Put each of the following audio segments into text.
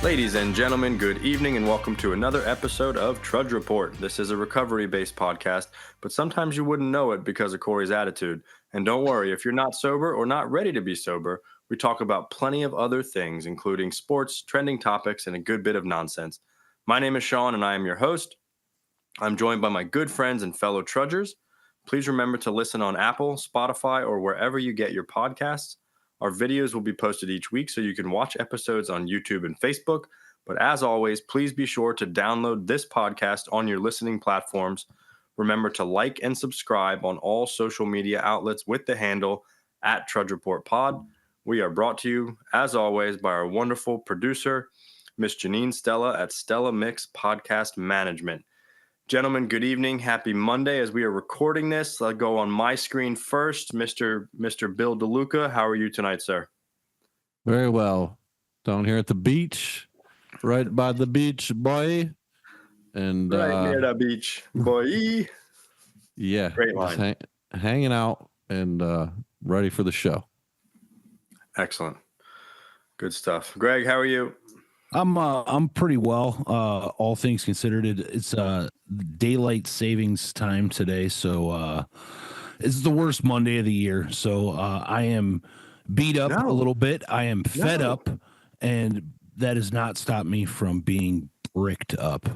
Ladies and gentlemen, good evening and welcome to another episode of Trudge Report. This is a recovery-based podcast, but sometimes you wouldn't know it because of Corey's attitude. And don't worry, if you're not sober or not ready to be sober, we talk about plenty of other things, including sports, trending topics, and a good bit of nonsense. My name is Shawn and I am your host. I'm joined by my good friends and fellow trudgers. Please remember to listen on Apple, Spotify, or wherever you get your podcasts. Our videos will be posted each week so you can watch episodes on YouTube and Facebook. But as always, please be sure to download this podcast on your listening platforms. Remember to like and subscribe on all social media outlets with the handle @TrudgeReportPod. We are brought to you, as always, by our wonderful producer, Miss Janine Stella at Stella Mix Podcast Management. Gentlemen, good evening. Happy Monday. As we are recording this, I'll go on my screen first. Mr. Bill DeLuca, how are you tonight, sir? Very well. Down here at the beach, right by the beach, boy. And right near the beach, boy. Yeah, great line. Hanging out and ready for the show. Excellent. Good stuff. Greg, how are you? I'm pretty well. All things considered, it's daylight savings time today, so it's the worst Monday of the year. So I am beat up a little bit. I am fed up, and that has not stopped me from being bricked up.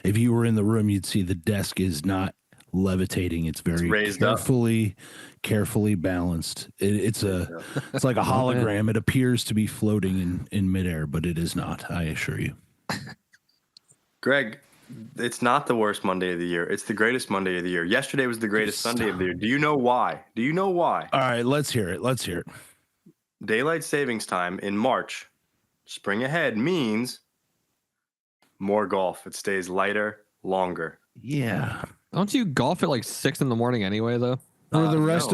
If you were in the room, you'd see the desk is not levitating. It's very carefully balanced. It's like a hologram. It appears to be floating in midair, but it is not, I assure you. Greg, it's not the worst Monday of the year. It's the greatest Monday of the year. Yesterday was the greatest Sunday of the year. Do you know why? All right, let's hear it. Daylight savings time in March, spring ahead, means more golf. It stays lighter, longer. Yeah. Don't you golf at like 6 a.m. anyway, though? For the rest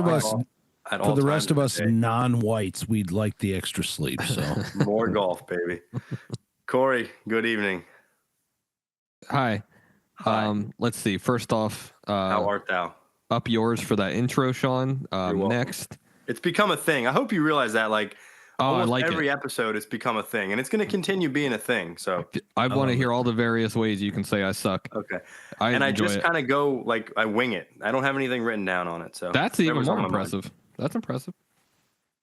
of us non-whites, we'd like the extra sleep. So more golf, baby. Corey, good evening. Hi. Let's see. First off, how art thou? Up yours for that intro, Shawn. Next, it's become a thing. I hope you realize that. Almost every episode, it's become a thing, and it's going to continue being a thing. So I want to hear all the various ways you can say I suck. Okay, I just kind of go I wing it. I don't have anything written down on it. So that's even more impressive. That's impressive.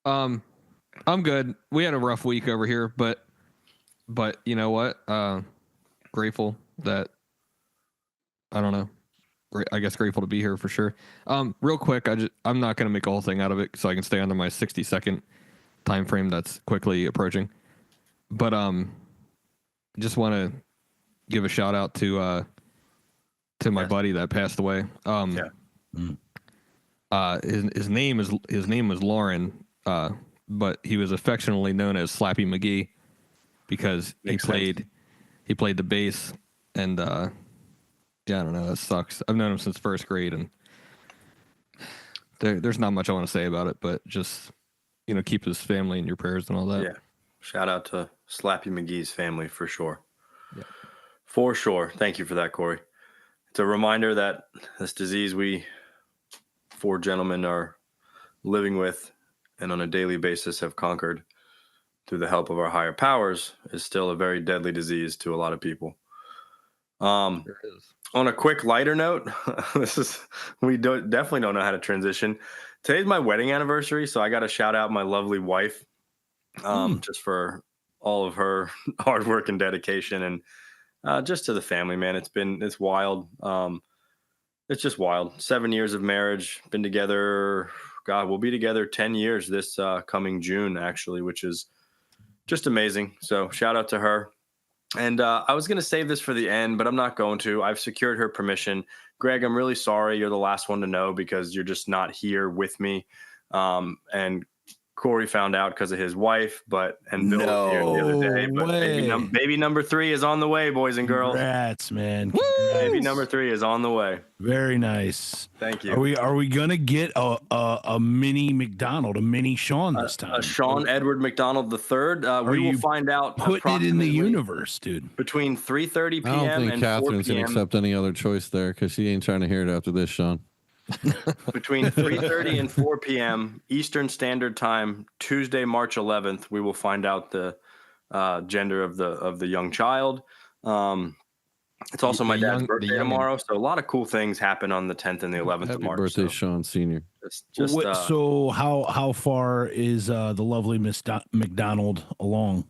I'm good. We had a rough week over here, but you know what? Grateful that I don't know. I guess grateful to be here for sure. Real quick, I'm not going to make a whole thing out of it so I can stay under my 60-second time frame that's quickly approaching. But just want to give a shout out to my buddy that passed away. His name was Lauren, but he was affectionately known as Slappy McGee because he played the bass, and I don't know, that sucks. I've known him since first grade, and there's not much I want to say about it, but just keep his family in your prayers and all that. Yeah, shout out to Slappy McGee's family for sure. Yeah, for sure. Thank you for that, Corey. It's a reminder that this disease we four gentlemen are living with and on a daily basis have conquered through the help of our higher powers is still a very deadly disease to a lot of people. There is. On a quick lighter note, definitely don't know how to transition. Today's my wedding anniversary, so I got to shout out my lovely wife, just for all of her hard work and dedication, and just to the family, man. It's wild. It's just wild. 7 years of marriage, been together. God, we'll be together 10 years this coming June, actually, which is just amazing. So shout out to her. And I was going to save this for the end, but I'm not going to. I've secured her permission. Greg, I'm really sorry. You're the last one to know because you're just not here with me. And Corey found out because of his wife, and Bill was here the other day. But baby number 3 is on the way, boys and girls. Congrats, man. Baby number 3 is on the way. Very nice. Thank you. Are we gonna get a mini McDonald, a mini Shawn this time? A Shawn Edward McDonald III. We will find out. Putting it in the universe, dude. Between 3:30 p.m. I don't think and Catherine's 4 gonna p.m. accept any other choice there because she ain't trying to hear it after this, Shawn. Between 3:30 and 4 p.m. Eastern Standard Time, Tuesday, March 11th, we will find out the gender of the young child. It's also my dad's birthday tomorrow, so a lot of cool things happen on the 10th and the 11th of March. Happy birthday, Shawn Senior. So how far is the lovely Miss McDonald along?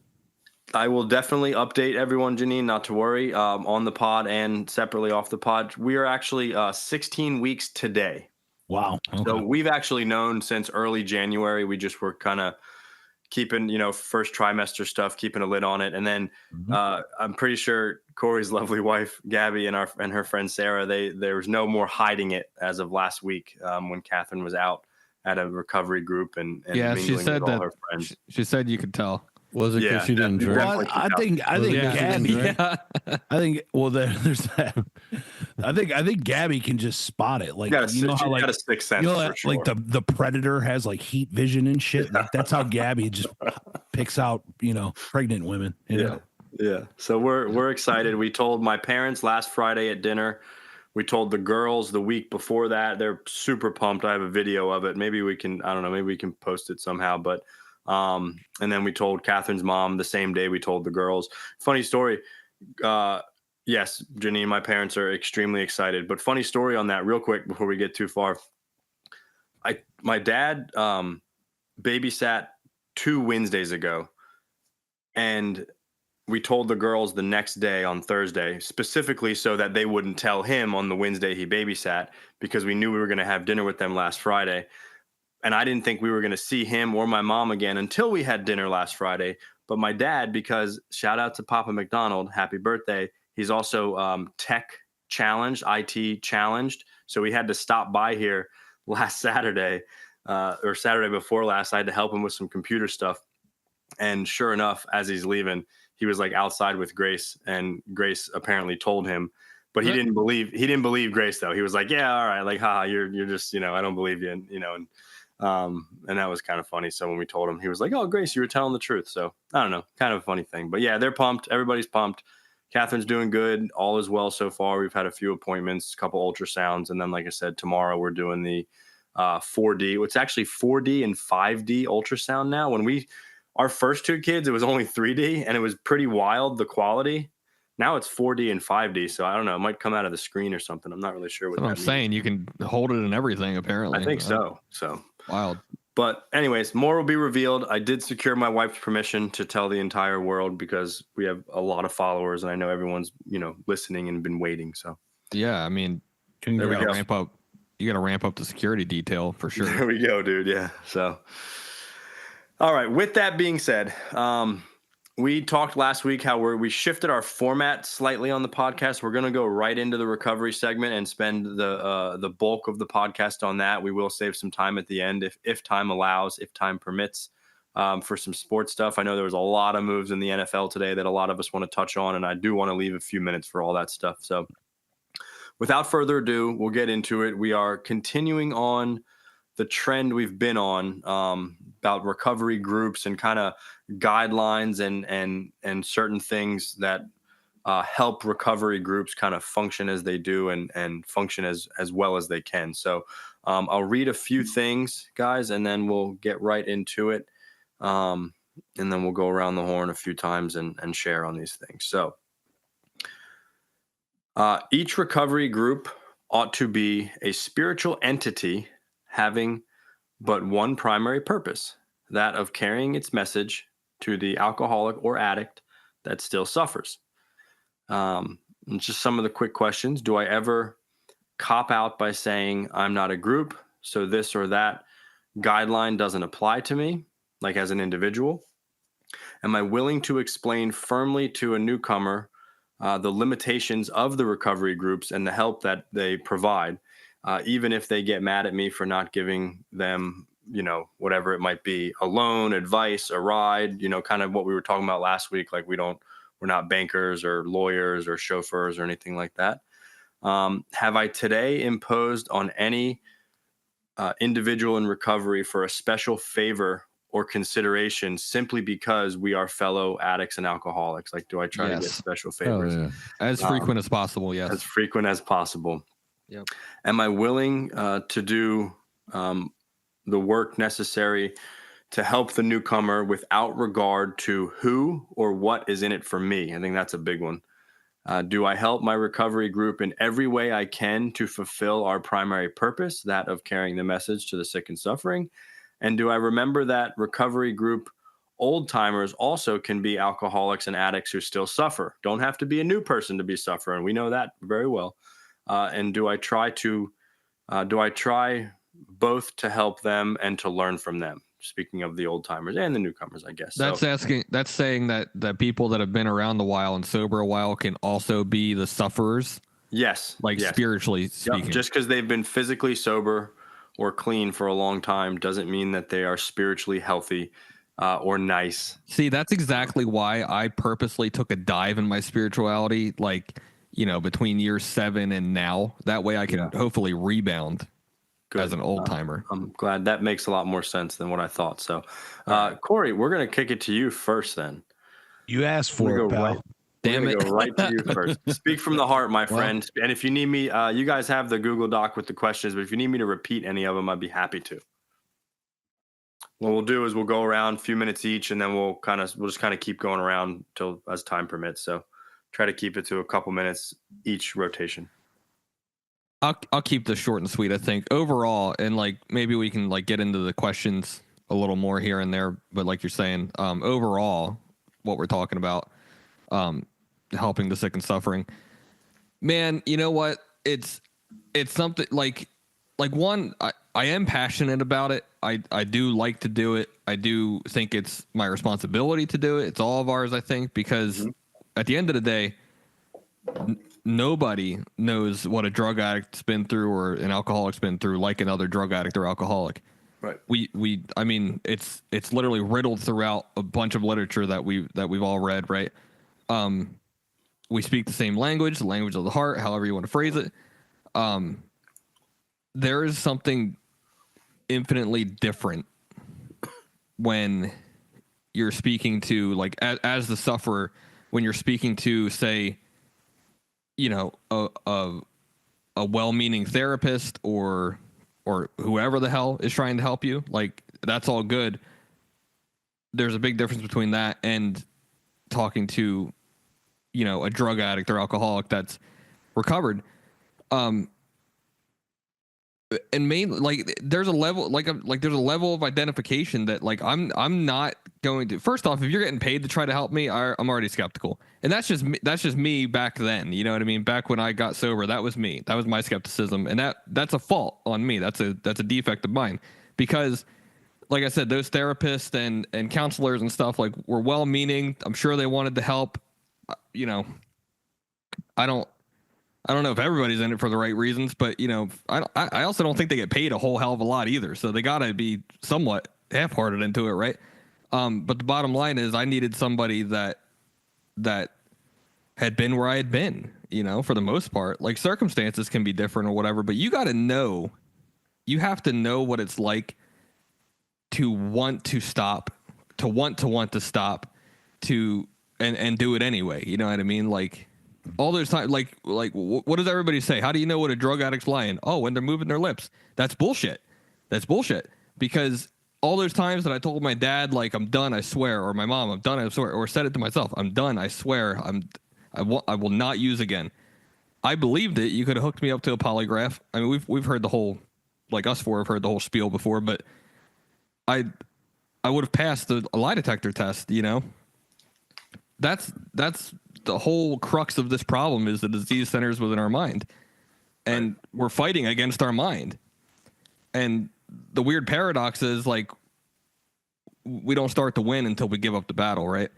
I will definitely update everyone, Janine, not to worry, on the pod and separately off the pod. We are actually 16 weeks today. Wow. Okay. So we've actually known since early January. We just were kind of keeping, first trimester stuff, keeping a lid on it. And then I'm pretty sure Corey's lovely wife, Gabby, and her friend Sarah, there was no more hiding it as of last week when Catherine was out at a recovery group and she said with all that her friends. She said you could tell. Was it because she didn't drink? Well, I think Gabby. Yeah. I think there's that. I think Gabby can just spot it. Like got a sixth sense. For sure. Like the predator has like heat vision and shit. Like that's how Gabby just picks out pregnant women. Yeah. So we're excited. We told my parents last Friday at dinner. We told the girls the week before that. They're super pumped. I have a video of it. Maybe we can. I don't know. Maybe we can post it somehow. But and then we told Catherine's mom the same day we told the girls. Funny story. Yes, Janine, my parents are extremely excited. But funny story on that, real quick, before we get too far. My dad babysat 2 Wednesdays ago, and we told the girls the next day on Thursday, specifically so that they wouldn't tell him on the Wednesday he babysat, because we knew we were going to have dinner with them last Friday. And I didn't think we were going to see him or my mom again until we had dinner last Friday. But my dad, because shout out to Papa McDonald, happy birthday. He's also tech challenged, IT challenged. So we had to stop by here last Saturday or Saturday before last. I had to help him with some computer stuff. And sure enough, as he's leaving, he was like outside with Grace, and Grace apparently told him, but he didn't believe Grace though. He was like, yeah, all right. Like, haha, you're just, I don't believe you. And that was kind of funny. So when we told him, he was like, oh, Grace, you were telling the truth. So I don't know, kind of a funny thing, but yeah, they're pumped. Everybody's pumped. Catherine's doing good. All is well so far. We've had a few appointments, a couple ultrasounds. And then, like I said, tomorrow we're doing the 4D. It's actually 4D and 5D ultrasound now. When our first 2 kids, it was only 3D and it was pretty wild, the quality. Now it's 4D and 5D. So I don't know. It might come out of the screen or something. I'm not really sure what that means. saying. You can hold it and everything, apparently. I think so. So wild. But anyways, more will be revealed. I did secure my wife's permission to tell the entire world because we have a lot of followers and I know everyone's, listening and been waiting. So yeah, I mean, you got to ramp up the security detail for sure. There we go, dude. Yeah. So, all right. With that being said, we talked last week how we shifted our format slightly on the podcast. We're going to go right into the recovery segment and spend the bulk of the podcast on that. We will save some time at the end if time allows, if time permits, for some sports stuff. I know there was a lot of moves in the NFL today that a lot of us want to touch on, and I do want to leave a few minutes for all that stuff. So without further ado, we'll get into it. We are continuing on the trend we've been on about recovery groups and kind of guidelines and certain things that help recovery groups kind of function as they do and function as well as they can. So I'll read a few things, guys, and then we'll get right into it. And then we'll go around the horn a few times and share on these things. So each recovery group ought to be a spiritual entity having but one primary purpose, that of carrying its message to the alcoholic or addict that still suffers. And just some of the quick questions. Do I ever cop out by saying I'm not a group, so this or that guideline doesn't apply to me, like as an individual? Am I willing to explain firmly to a newcomer the limitations of the recovery groups and the help that they provide, even if they get mad at me for not giving them, whatever it might be, a loan, advice, a ride, kind of what we were talking about last week. Like we're not bankers or lawyers or chauffeurs or anything like that. Have I today imposed on any individual in recovery for a special favor or consideration simply because we are fellow addicts and alcoholics? Like, do I try to get special favors? Yeah. As frequent as possible, yes. As frequent as possible. Yep. Am I willing to do the work necessary to help the newcomer without regard to who or what is in it for me? I think that's a big one. Do I help my recovery group in every way I can to fulfill our primary purpose, that of carrying the message to the sick and suffering? And do I remember that recovery group old timers also can be alcoholics and addicts who still suffer? Don't have to be a new person to be suffering. We know that very well. And do I try both to help them and to learn from them? Speaking of the old timers and the newcomers, I guess. That's saying that people that have been around a while and sober a while can also be the sufferers. Yes. Spiritually speaking. Yep. Just because they've been physically sober or clean for a long time doesn't mean that they are spiritually healthy or nice. See, that's exactly why I purposely took a dive in my spirituality, between year 7 and now. That way I can hopefully rebound. Good. As an old timer. I'm glad. That makes a lot more sense than what I thought. So, Corey, we're going to kick it to you first then. You asked for it, pal. Damn it. Go right to you first. Speak from the heart, my friend. And if you need me, you guys have the Google Doc with the questions, but if you need me to repeat any of them, I'd be happy to. What we'll do is we'll go around a few minutes each, and then we'll just kind of keep going around till as time permits. So try to keep it to a couple minutes each rotation. I'll keep this short and sweet, I think. Overall, and maybe we can get into the questions a little more here and there, but like you're saying, overall, what we're talking about, helping the sick and suffering. Man, you know what? It's something one, I am passionate about it. I do like to do it. I do think it's my responsibility to do it. It's all of ours, I think, because at the end of the day, nobody knows what a drug addict's been through or an alcoholic's been through like another drug addict or alcoholic. Right. I mean, it's literally riddled throughout a bunch of literature that we've all read, right? We speak the same language, the language of the heart, however you want to phrase it. There is something infinitely different when you're speaking to as the sufferer, when you're speaking to, say, a well-meaning therapist or whoever the hell is trying to help you. That's all good. There's a big difference between that and talking to, a drug addict or alcoholic that's recovered. And mainly, there's a level, there's a level of identification that I'm not going to. First off, if you're getting paid to try to help me, I'm already skeptical, and that's just me back then. You know what I mean? Back when I got sober, that was me. That was my skepticism, and that's a fault on me. That's a defect of mine, because, like I said, those therapists and counselors and stuff were well-meaning. I'm sure they wanted to help. I don't know if everybody's in it for the right reasons, but I also don't think they get paid a whole hell of a lot either. So they got to be somewhat half-hearted into it, right? But the bottom line is, I needed somebody that had been where I had been, for the most part. Circumstances can be different or whatever, but you have to know what it's like to want to stop, to want to stop, and do it anyway. You know what I mean? All those times, what does everybody say? How do you know what a drug addict's lying? Oh, when they're moving their lips. That's bullshit. Because all those times that I told my dad, I'm done, I swear, or my mom, I'm done, I swear, or said it to myself, I'm done, I swear, I will not use again. I believed it. You could have hooked me up to a polygraph. I mean, we've heard the whole, us four have heard the whole spiel before, but I would have passed a lie detector test. That's the whole crux of this problem, is the disease centers within our mind, and we're fighting against our mind. And the weird paradox is, we don't start to win until we give up the battle, right?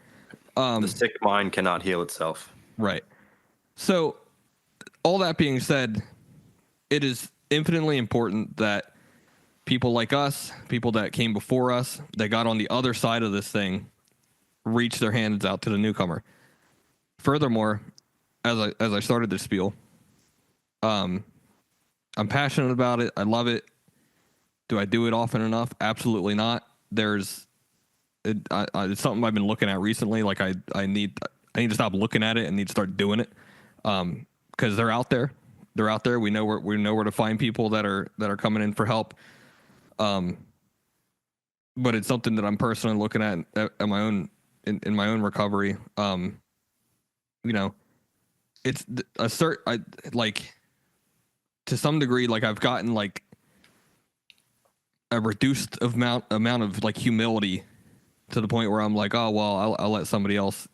The sick mind cannot heal itself. Right. So all that being said, it is infinitely important that people like us, people that came before us, that got on the other side of this thing, reach their hands out to the newcomer. Furthermore, as I started this spiel, I'm passionate about it. I love it. Do I do it often enough? Absolutely not. It's something I've been looking at recently. I need to stop looking at it and need to start doing it. Because they're out there. They're out there. We know where to find people that are coming in for help. but it's something that I'm personally looking at my own in my own recovery. You know, it's I like to some degree, like I've gotten like a reduced amount of like humility to the point where I'm like, oh well, I'll let somebody else,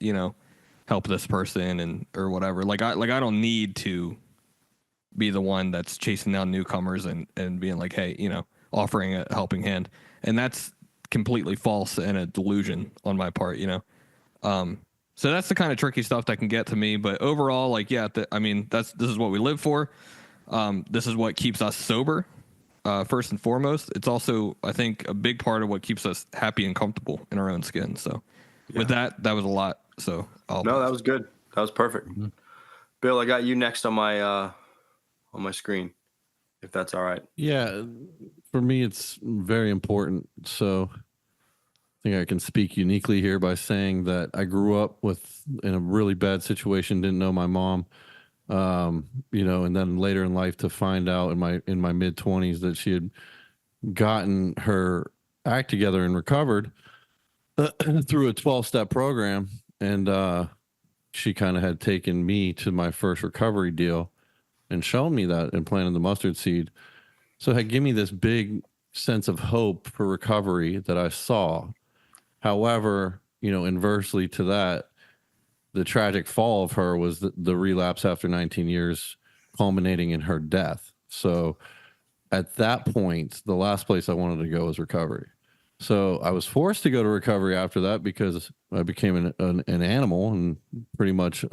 help this person and or whatever. Like I don't need to be the one that's chasing down newcomers and being like, hey, offering a helping hand. And that's completely false and a delusion on my part, So that's the kind of tricky stuff that can get to me. But overall, like, yeah, this is what we live for. This is what keeps us sober, first and foremost. It's also, I think, a big part of what keeps us happy and comfortable in our own skin. So with that was a lot. So no, that was good. That was perfect. Mm-hmm. Bill, I got you next on my screen, if that's all right. Yeah, for me, it's very important. So I think I can speak uniquely here by saying that I grew up in a really bad situation, didn't know my mom, and then later in life to find out in my mid-20s that she had gotten her act together and recovered through a 12-step program. And she kind of had taken me to my first recovery deal and shown me that and planted the mustard seed. So it had given me this big sense of hope for recovery that I saw. However, inversely to that, the tragic fall of her was the relapse after 19 years, culminating in her death. So at that point, the last place I wanted to go was recovery. So I was forced to go to recovery after that because I became an animal and pretty much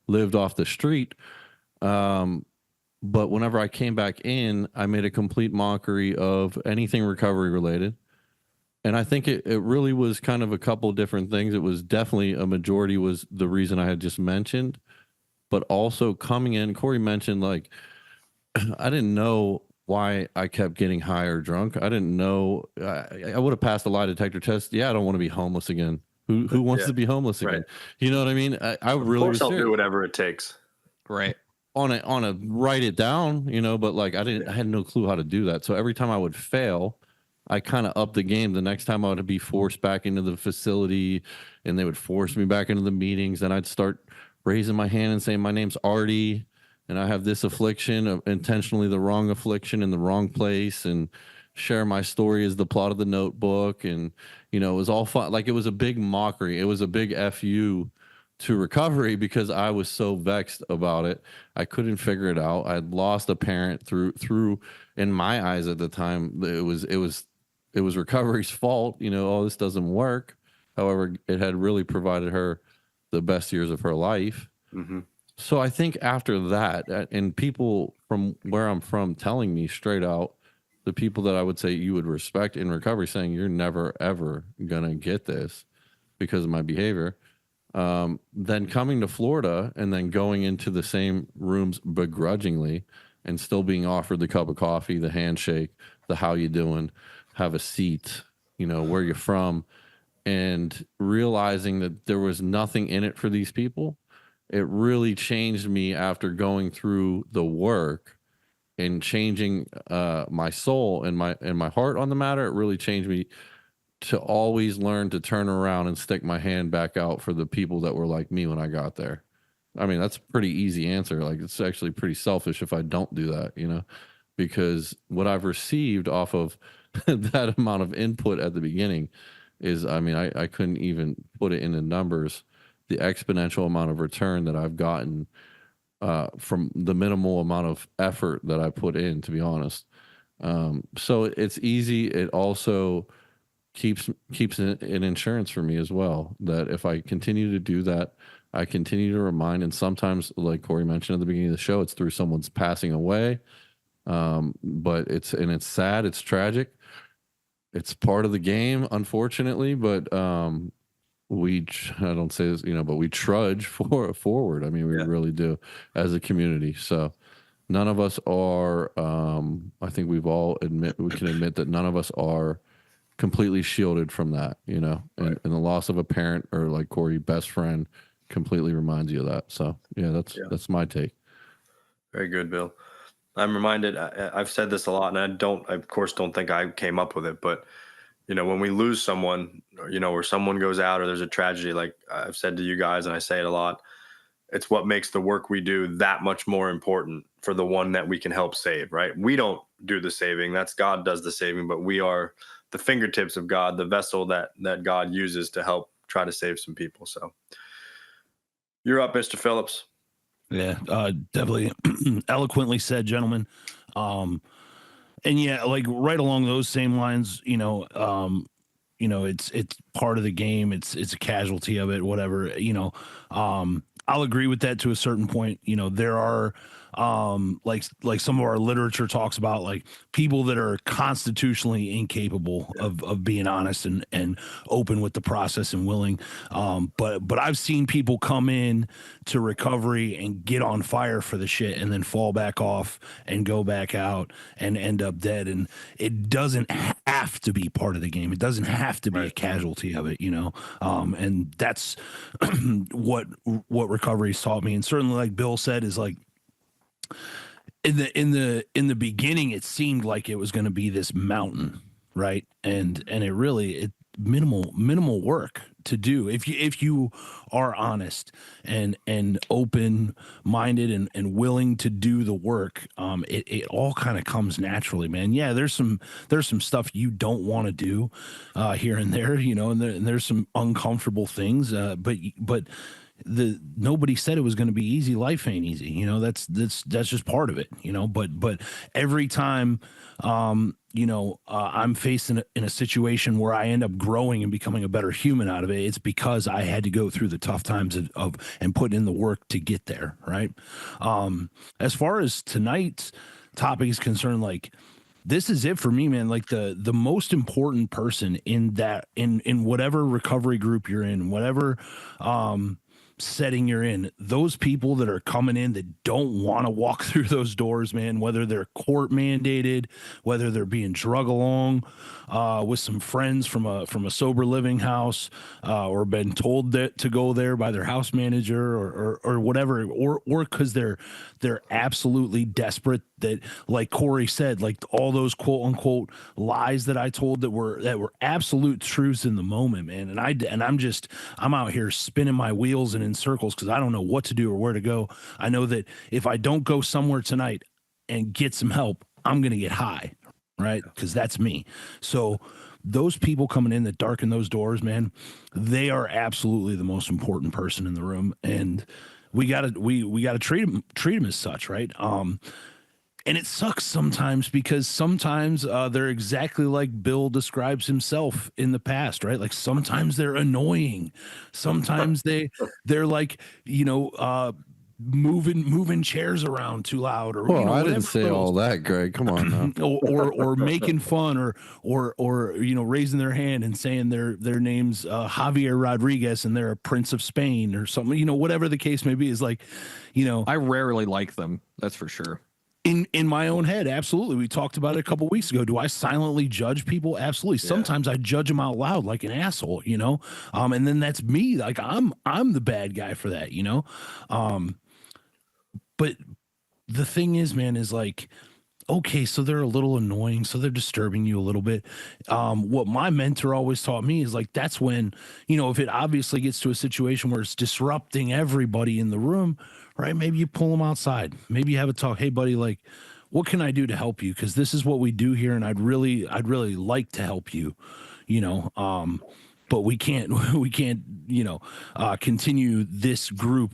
lived off the street. But whenever I came back in, I made a complete mockery of anything recovery related. And I think it really was kind of a couple of different things. It was definitely a majority was the reason I had just mentioned, but also coming in, Corey mentioned, like, I didn't know why I kept getting high or drunk. I didn't know. I would have passed a lie detector test. Yeah, I don't want to be homeless again. Who wants to be homeless again? Right. You know what I mean? I really was I'll serious. Do whatever it takes. Right. On a write it down, but like I had no clue how to do that. So every time I would fail, I kind of upped the game. The next time I would be forced back into the facility and they would force me back into the meetings, and I'd start raising my hand and saying, my name's Artie and I have this affliction, of intentionally the wrong affliction in the wrong place, and share my story as the plot of the notebook. And, it was all fun. Like, it was a big mockery. It was a big FU to recovery because I was so vexed about it. I couldn't figure it out. I'd lost a parent through in my eyes at the time. It was recovery's fault. Oh, this doesn't work. However, it had really provided her the best years of her life. Mm-hmm. So I think after that, and people from where I'm from telling me straight out, the people that I would say you would respect in recovery saying you're never, ever going to get this because of my behavior. Then coming to Florida and then going into the same rooms begrudgingly and still being offered the cup of coffee, the handshake, the how you doing, have a seat, where you're from, and realizing that there was nothing in it for these people. It really changed me after going through the work and changing my soul and my heart on the matter. It really changed me to always learn to turn around and stick my hand back out for the people that were like me when I got there. I mean, that's a pretty easy answer. Like, it's actually pretty selfish if I don't do that, because what I've received off of that amount of input at the beginning is, I mean, I couldn't even put it into numbers, the exponential amount of return that I've gotten from the minimal amount of effort that I put in, to be honest. So it's easy. It also keeps an insurance for me as well, that if I continue to do that, I continue to remind, and sometimes, like Corey mentioned at the beginning of the show, it's through someone's passing away. But it's sad, it's tragic, it's part of the game, unfortunately, but I don't say this, but we trudge forward. I mean, we really do as a community. So none of us are, I think we can admit that none of us are completely shielded from that, and the loss of a parent, or like Corey, best friend, completely reminds you of that. So that's my take. Very good, Bill. I'm reminded, I've said this a lot, and I of course don't think I came up with it, but when we lose someone, or someone goes out or there's a tragedy, like I've said to you guys, and I say it a lot, it's what makes the work we do that much more important for the one that we can help save, right? We don't do the saving. That's God does the saving, but we are the fingertips of God, the vessel that God uses to help try to save some people. So you're up, Mr. Phillips. Yeah, definitely eloquently said, gentlemen. And yeah, like right along those same lines, it's part of the game. It's a casualty of it, whatever, I'll agree with that to a certain point. There are like some of our literature talks about, like, people that are constitutionally incapable of being honest and open with the process and willing. But I've seen people come in to recovery and get on fire for the shit and then fall back off and go back out and end up dead. And it doesn't have to be part of the game. It doesn't have to be a casualty of it, and that's what recovery's taught me. And certainly, like Bill said, is like, in the beginning, it seemed like it was going to be this mountain, right? And it minimal work to do if you are honest and open minded and willing to do the work. It all kind of comes naturally, man. Yeah, there's some stuff you don't want to do here and there, and there's some uncomfortable things, but nobody said it was going to be easy. Life ain't easy, that's just part of it, but every time I'm faced in a situation where I end up growing and becoming a better human out of it, it's because I had to go through the tough times of and put in the work to get there, right? As far as tonight's topic is concerned, like, this is it for me, man. Like, the most important person in whatever recovery group you're in, whatever setting you're in, those people that are coming in that don't want to walk through those doors, man, whether they're court mandated, whether they're being drug along with some friends from a sober living house, or been told that to go there by their house manager or whatever, or because they're absolutely desperate, that, like Corey said, like all those quote unquote lies that I told that were absolute truths in the moment, man. And I'm out here spinning my wheels and in circles because I don't know what to do or where to go. I know that if I don't go somewhere tonight and get some help, I'm going to get high, right? Because that's me. So those people coming in that darken those doors, man, they are absolutely the most important person in the room, and we gotta treat them as such, right? And it sucks sometimes because sometimes they're exactly like Bill describes himself in the past, right? Like, sometimes they're annoying. Sometimes they're like, moving chairs around too loud, or well, I didn't say all that, Greg. Come on now. or making fun or raising their hand and saying their name's Javier Rodriguez and they're a Prince of Spain or something, whatever the case may be, is like, I rarely like them. That's for sure. In my own head, absolutely. We talked about it a couple weeks ago. Do I silently judge people? Absolutely. Yeah. Sometimes I judge them out loud like an asshole, and then that's me. Like, I'm the bad guy for that, but the thing is, man, is like, okay, so they're a little annoying, so they're disturbing you a little bit. What my mentor always taught me is, like, that's when, if it obviously gets to a situation where it's disrupting everybody in the room, right? Maybe you pull them outside. Maybe you have a talk. Hey, buddy, like, what can I do to help you? Because this is what we do here, and I'd really like to help you, but we can't continue this group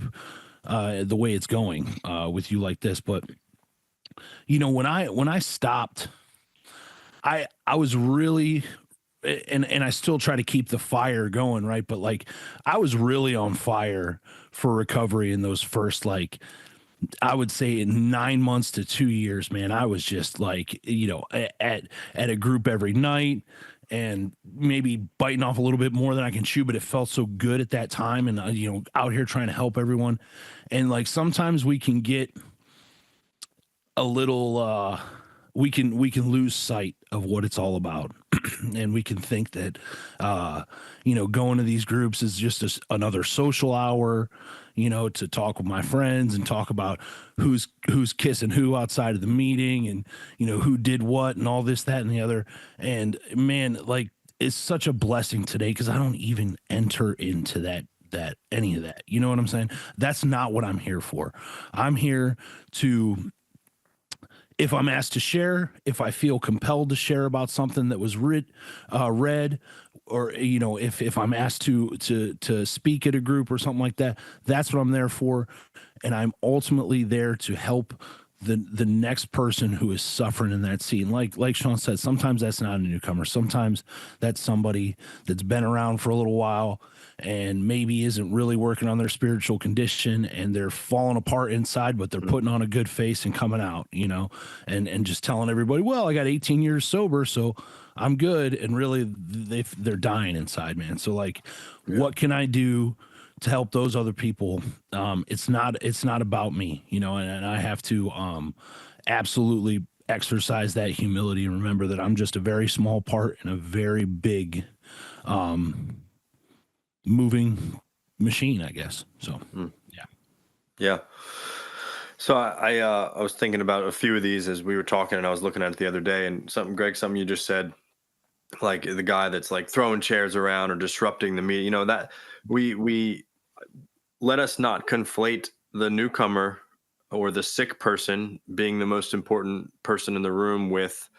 the way it's going with you like this. But when I stopped, I was really, and I still try to keep the fire going, right? But, like, I was really on fire for recovery in those first, like, I would say 9 months to 2 years, man. I was just like, at a group every night, and maybe biting off a little bit more than I can chew, but it felt so good at that time. And, out here trying to help everyone. And, like, sometimes we can get a little, we can lose sight of what it's all about. And we can think that, going to these groups is just another social hour, to talk with my friends and talk about who's kissing who outside of the meeting and, who did what and all this, that, and the other. And, man, like, is such a blessing today because I don't even enter into that any of that. You know what I'm saying? That's not what I'm here for. I'm here to, if I'm asked to share, if I feel compelled to share about something that was read, or if I'm asked to speak at a group or something like that, that's what I'm there for, and I'm ultimately there to help the next person who is suffering in that scene. Like Shawn said, sometimes that's not a newcomer. Sometimes that's somebody that's been around for a little while and maybe isn't really working on their spiritual condition, and they're falling apart inside, but they're putting on a good face and coming out, and just telling everybody, well, I got 18 years sober, so I'm good. And really they're dying inside, man. So like, what can I do to help those other people? It's not about me, and I have to absolutely exercise that humility and remember that I'm just a very small part in a very big moving machine, I guess. So Yeah. So I was thinking about a few of these as we were talking, and I was looking at it the other day, and something you just said, like the guy that's like throwing chairs around or disrupting the meeting, that we let us not conflate the newcomer or the sick person being the most important person in the room with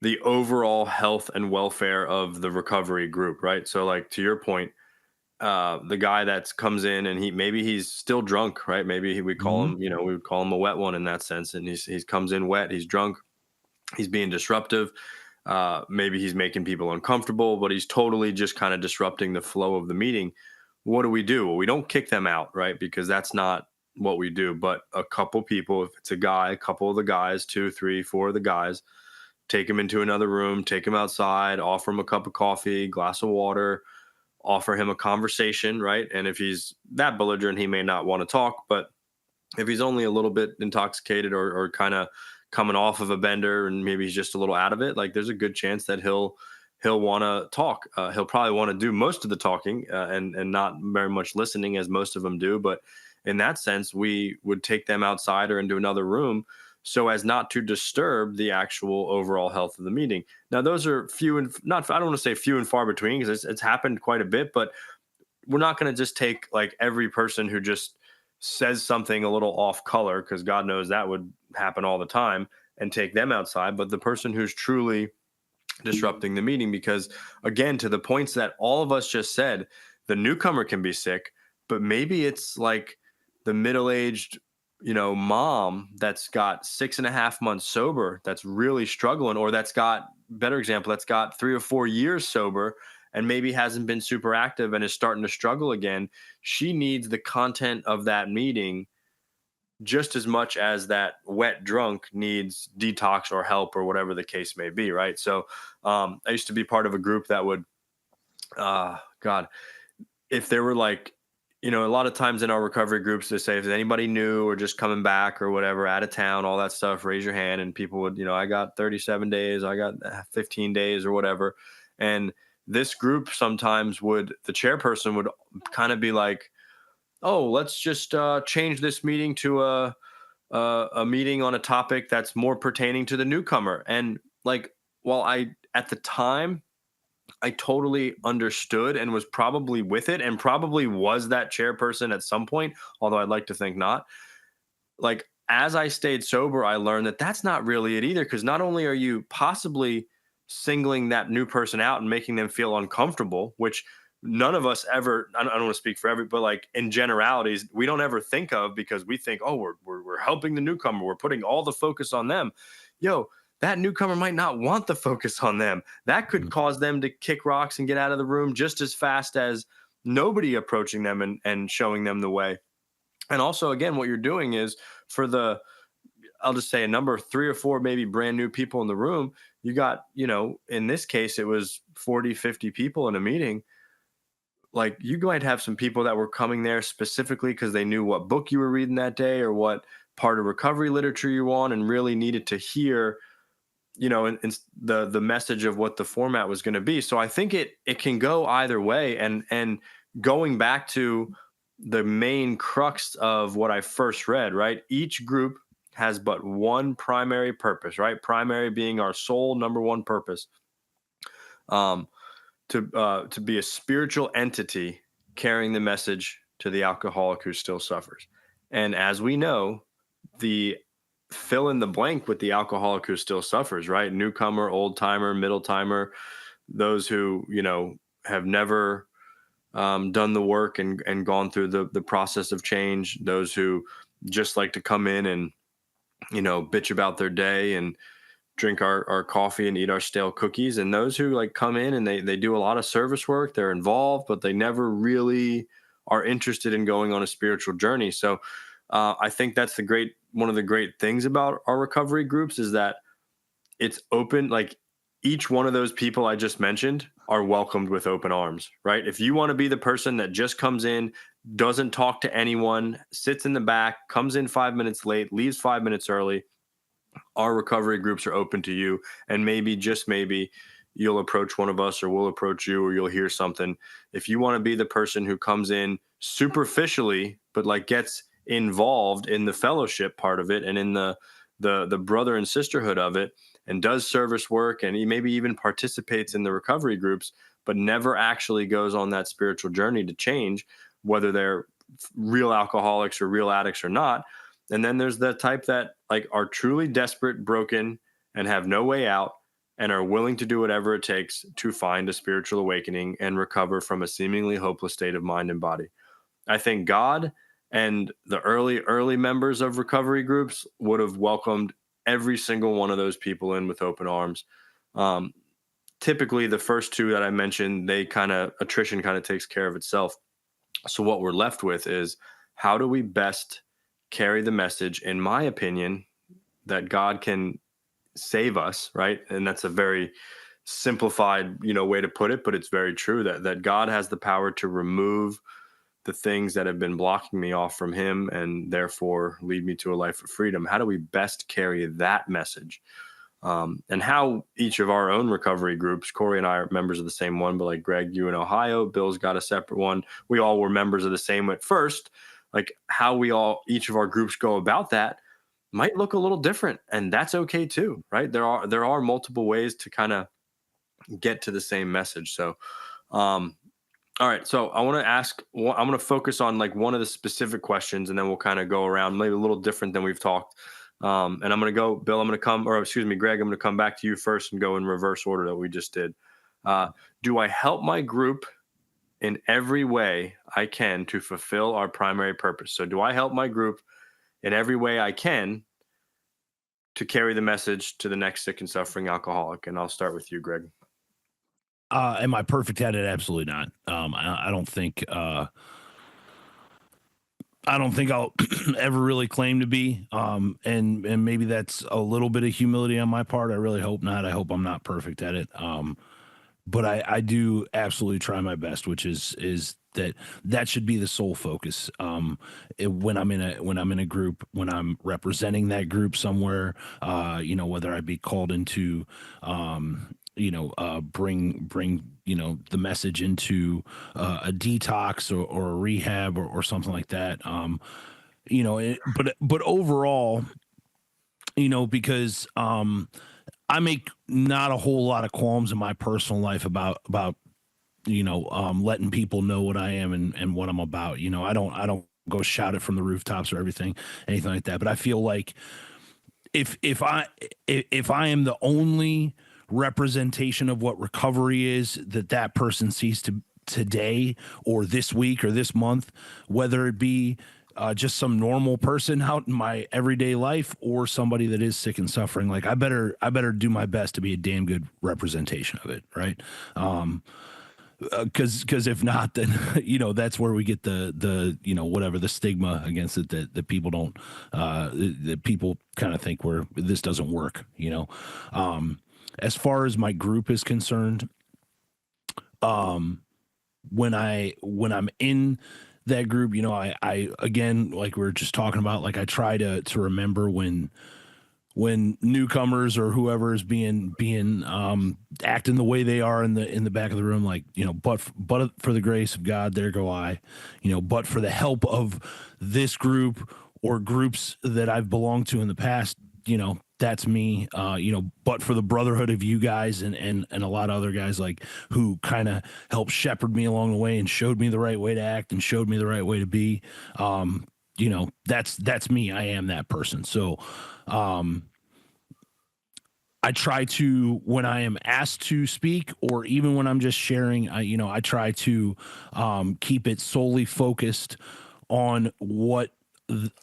the overall health and welfare of the recovery group, right? So like to your point, the guy that comes in and he's still drunk, right? Maybe we call him, we would call him a wet one in that sense. And he's comes in wet, he's drunk, he's being disruptive. Maybe he's making people uncomfortable, but he's totally just kind of disrupting the flow of the meeting. What do? Well, we don't kick them out, right? Because that's not what we do. But a couple people, if it's a guy, a couple of the guys, 2, 3, 4 of the guys, take him into another room, take him outside, offer him a cup of coffee, glass of water, offer him a conversation, right? And if he's that belligerent, he may not want to talk, but if he's only a little bit intoxicated or kind of coming off of a bender and maybe he's just a little out of it, like there's a good chance that he'll want to talk. He'll probably want to do most of the talking and not very much listening, as most of them do. But in that sense, we would take them outside or into another room so as not to disturb the actual overall health of the meeting. Now, those are few and not, I don't want to say few and far between because it's happened quite a bit, but we're not going to just take like every person who just says something a little off color, because God knows that would happen all the time, and take them outside. But the person who's truly disrupting the meeting, because again, to the points that all of us just said, the newcomer can be sick, but maybe it's like the middle-aged mom that's got 6.5 months sober that's really struggling, or that's got, better example, that's got 3 or 4 years sober and maybe hasn't been super active and is starting to struggle again. She needs the content of that meeting just as much as that wet drunk needs detox or help or whatever the case may be, right? So I used to be part of a group that would, God, if there were like, a lot of times in our recovery groups, they say, if anybody new or just coming back or whatever, out of town, all that stuff, raise your hand. And people would, I got 37 days, I got 15 days or whatever. And this group sometimes the chairperson would kind of be like, oh, let's just change this meeting to a meeting on a topic that's more pertaining to the newcomer. And like, at the time, I totally understood and was probably with it and probably was that chairperson at some point, although I'd like to think not. Like, as I stayed sober, I learned that that's not really it either, because not only are you possibly singling that new person out and making them feel uncomfortable, which none of us ever, I don't want to speak for but like in generalities, we don't ever think of, because we think, oh, we're helping the newcomer, we're putting all the focus on them. That newcomer might not want the focus on them. That could cause them to kick rocks and get out of the room just as fast as nobody approaching them and showing them the way. And also, again, what you're doing is, for I'll just say a number of 3 or 4 maybe brand new people in the room, you got, in this case, it was 40, 50 people in a meeting. Like, you might have some people that were coming there specifically because they knew what book you were reading that day or what part of recovery literature you on, and really needed to hear and the message of what the format was going to be. So I think it can go either way. And going back to the main crux of what I first read, right? Each group has but one primary purpose, right? Primary being our sole number one purpose. to be a spiritual entity carrying the message to the alcoholic who still suffers. And as we know, the fill in the blank with the alcoholic who still suffers, right? Newcomer, old timer, middle timer, those who, have never done the work and gone through the process of change, those who just like to come in and, bitch about their day and drink our coffee and eat our stale cookies, and those who like come in and they do a lot of service work, they're involved, but they never really are interested in going on a spiritual journey. So I think that's one of the great things about our recovery groups is that it's open. Like each one of those people I just mentioned are welcomed with open arms, right? If you want to be the person that just comes in, doesn't talk to anyone, sits in the back, comes in 5 minutes late, leaves 5 minutes early, our recovery groups are open to you. And maybe, just maybe, you'll approach one of us or we'll approach you or you'll hear something. If you want to be the person who comes in superficially, but like gets involved in the fellowship part of it and in the brother and sisterhood of it and does service work and he maybe even participates in the recovery groups, but never actually goes on that spiritual journey to change, whether they're real alcoholics or real addicts or not. And then there's the type that like are truly desperate, broken, and have no way out and are willing to do whatever it takes to find a spiritual awakening and recover from a seemingly hopeless state of mind and body. I think God and the early members of recovery groups would have welcomed every single one of those people in with open arms. Typically, the first two that I mentioned, attrition kind of takes care of itself. So what we're left with is, how do we best carry the message, in my opinion, that God can save us, right? And that's a very simplified, way to put it, but it's very true that God has the power to remove the things that have been blocking me off from him and therefore lead me to a life of freedom. How do we best carry that message? And how each of our own recovery groups, Corey and I are members of the same one, but like Greg, you in Ohio, Bill's got a separate one. We all were members of the same at first. Like how each of our groups go about that might look a little different, and that's okay too, right? There are multiple ways to kind of get to the same message. So, all right. So I want to I'm going to focus on like one of the specific questions, and then we'll kind of go around maybe a little different than we've talked. And I'm going to go, Bill, Greg, I'm going to come back to you first and go in reverse order that we just did. Do I help my group in every way I can to fulfill our primary purpose? So do I help my group in every way I can to carry the message to the next sick and suffering alcoholic? And I'll start with you, Greg. Am I perfect at it? Absolutely not. I don't think I'll ever really claim to be. And maybe that's a little bit of humility on my part. I really hope not. I hope I'm not perfect at it. But I do absolutely try my best, which is that should be the sole focus. When I'm in a group, when I'm representing that group somewhere, whether I be called into, bring the message into a detox or a rehab or something like that. But overall, because I make not a whole lot of qualms in my personal life about letting people know what I am and what I'm about. I don't go shout it from the rooftops or anything like that. But I feel like if I am the only representation of what recovery is that person sees today or this week or this month, whether it be just some normal person out in my everyday life or somebody that is sick and suffering, like I better do my best to be a damn good representation of it, right? Because if not, then that's where we get the whatever the stigma against it that people don't that people kind of think this doesn't work. As far as my group is concerned, when I'm in that group, I again, like we were just talking about, like I try to remember when newcomers or whoever is being acting the way they are in the back of the room, like, but for the grace of God, there go I, but for the help of this group or groups that I've belonged to in the past, that's me. But for the brotherhood of you guys and a lot of other guys like who kind of helped shepherd me along the way and showed me the right way to act and showed me the right way to be. That's me. I am that person. So, I try to, when I am asked to speak, or even when I'm just sharing, I try to keep it solely focused on what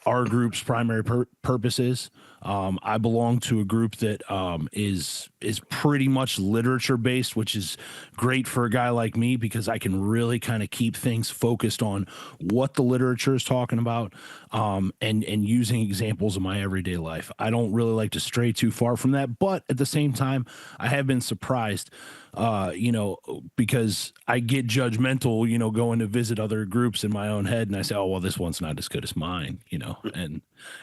our group's primary purpose is. I belong to a group that is pretty much literature based, which is great for a guy like me because I can really kind of keep things focused on what the literature is talking about, and using examples of my everyday life. I don't really like to stray too far from that, but at the same time, I have been surprised, because I get judgmental, going to visit other groups in my own head, and I say, oh well, this one's not as good as mine,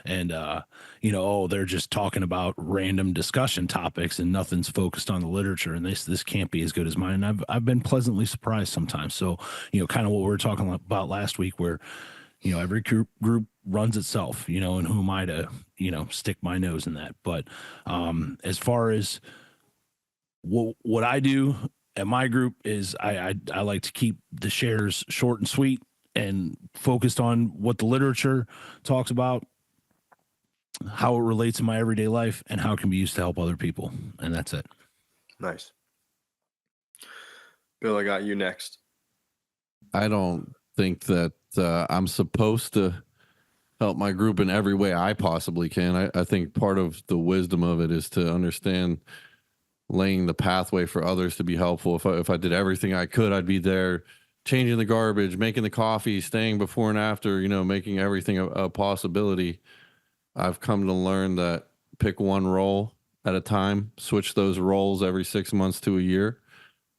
and oh, they're just talking about random discussion topics and nothing's focused on the literature, and this can't be as good as mine. And I've been pleasantly surprised sometimes. So, kind of what we were talking about last week, where every group runs itself, and who am I to stick my nose in that? But as far as what I do at my group is I like to keep the shares short and sweet and focused on what the literature talks about, how it relates in my everyday life, and how it can be used to help other people. And that's it. Nice. Bill, I got you next. I don't think that I'm supposed to help my group in every way I possibly can. I think part of the wisdom of it is to understand laying the pathway for others to be helpful. If I did everything I could, I'd be there changing the garbage, making the coffee, staying before and after, making everything a possibility. I've come to learn that pick one role at a time, switch those roles every 6 months to a year,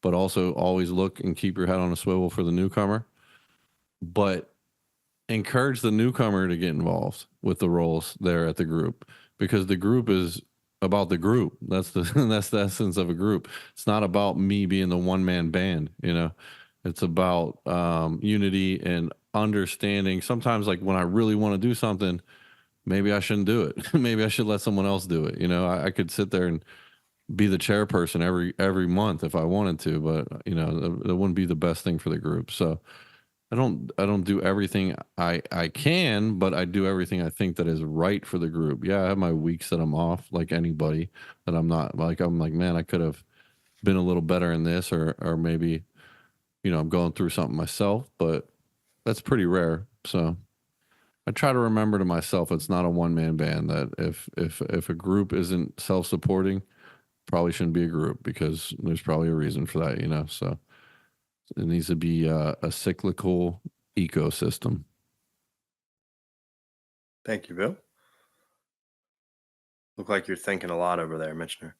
but also always look and keep your head on a swivel for the newcomer. But encourage the newcomer to get involved with the roles there at the group, because the group is about the group. That's the essence of a group. It's not about me being the one-man band, It's about unity and understanding. Sometimes, like when I really want to do something, maybe I shouldn't do it. Maybe I should let someone else do it. I could sit there and be the chairperson every month if I wanted to, but that wouldn't be the best thing for the group. So I don't do everything I can, but I do everything I think that is right for the group. Yeah, I have my weeks that I'm off, like anybody, that I'm not like, I'm like, man, I could have been a little better in this, or maybe, I'm going through something myself, but that's pretty rare. So I try to remember to myself, it's not a one-man band, that if a group isn't self-supporting, probably shouldn't be a group, because there's probably a reason for that, so it needs to be a cyclical ecosystem. Thank you, Bill. Look like you're thinking a lot over there, Mitchner.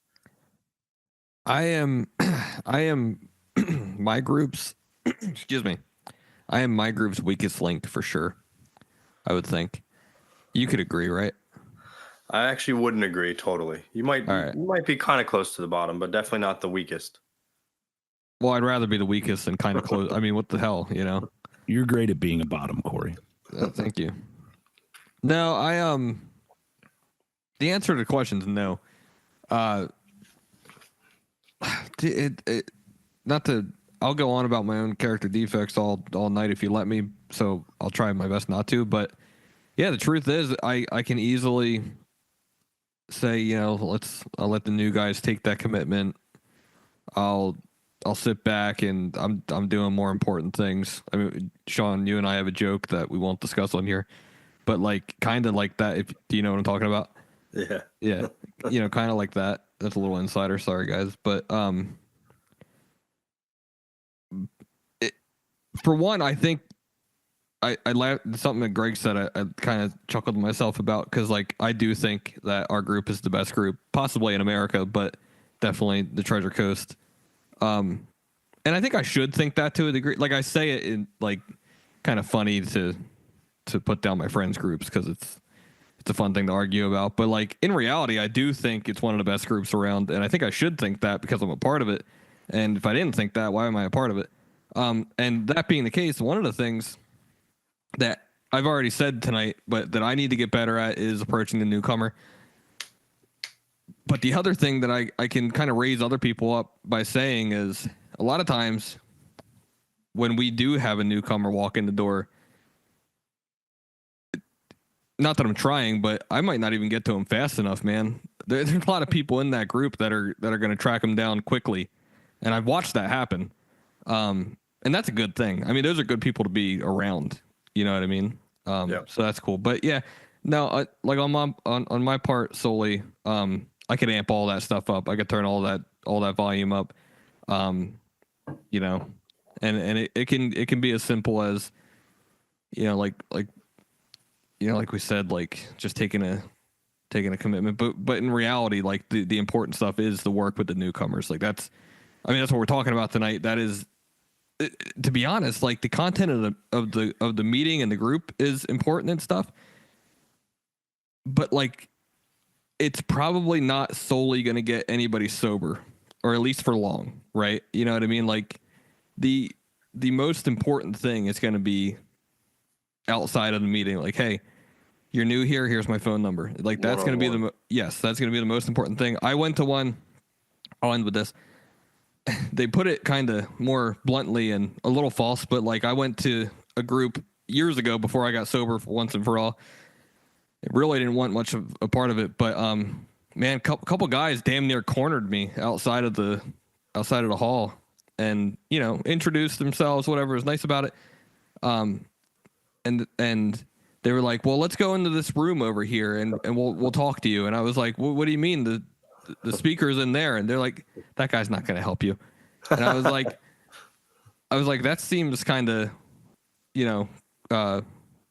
I am my group's excuse me. I am my group's weakest link for sure. I would think. You could agree, right? I actually wouldn't agree totally. You might be kind of close to the bottom, but definitely not the weakest. Well, I'd rather be the weakest than kind of close. I mean, what the hell, You're great at being a bottom, Corey. Thank you. No, the answer to the question is no. I'll go on about my own character defects all night if you let me, so I'll try my best not to. But yeah, the truth is, I can easily say, I'll let the new guys take that commitment. I'll sit back and I'm doing more important things. I mean, Shawn, you and I have a joke that we won't discuss on here, but like kind of like that. Do you know what I'm talking about? Yeah. Yeah. Kind of like that. That's a little insider. Sorry, guys. But for one, I think I laughed something that Greg said. I kind of chuckled to myself about, because like I do think that our group is the best group possibly in America, but definitely the Treasure Coast. And I think I should think that to a degree. Like I say it in like kind of funny to put down my friends' groups, because it's a fun thing to argue about. But like in reality, I do think it's one of the best groups around, and I think I should think that because I'm a part of it. And if I didn't think that, why am I a part of it? And that being the case, one of the things that I've already said tonight, but that I need to get better at, is approaching the newcomer. But the other thing that I can kind of raise other people up by saying is a lot of times when we do have a newcomer walk in the door, not that I'm trying, but I might not even get to them fast enough, man. There's a lot of people in that group that are going to track them down quickly, and I've watched that happen. And that's a good thing. I mean, those are good people to be around. You know what I mean? So that's cool. But yeah, no, like on my part solely, I could amp all that stuff up. I could turn all that volume up. You know, and it can be as simple as, you know, like we said, like just taking a commitment. But in reality, like the important stuff is the work with the newcomers. Like that's what we're talking about tonight. That is, to be honest, like the content of the meeting and the group is important and stuff. But like, it's probably not solely going to get anybody sober, or at least for long, right? You know what I mean? Like the most important thing is going to be outside of the meeting. Like, hey, you're new here. Here's my phone number. Like that's going to be that's going to be the most important thing. I went to one. I'll end with this. They put it kind of more bluntly and a little false, but like I went to a group years ago before I got sober for once and for all. I really didn't want much of a part of it, but man, couple guys damn near cornered me outside of the hall, and you know, introduced themselves, whatever was nice about it. And they were like, "Well, let's go into this room over here, and we'll talk to you." And I was like, "What do you mean the speaker's in there?" And they're like, "That guy's not going to help you." And I was like, that seems kind of, you know,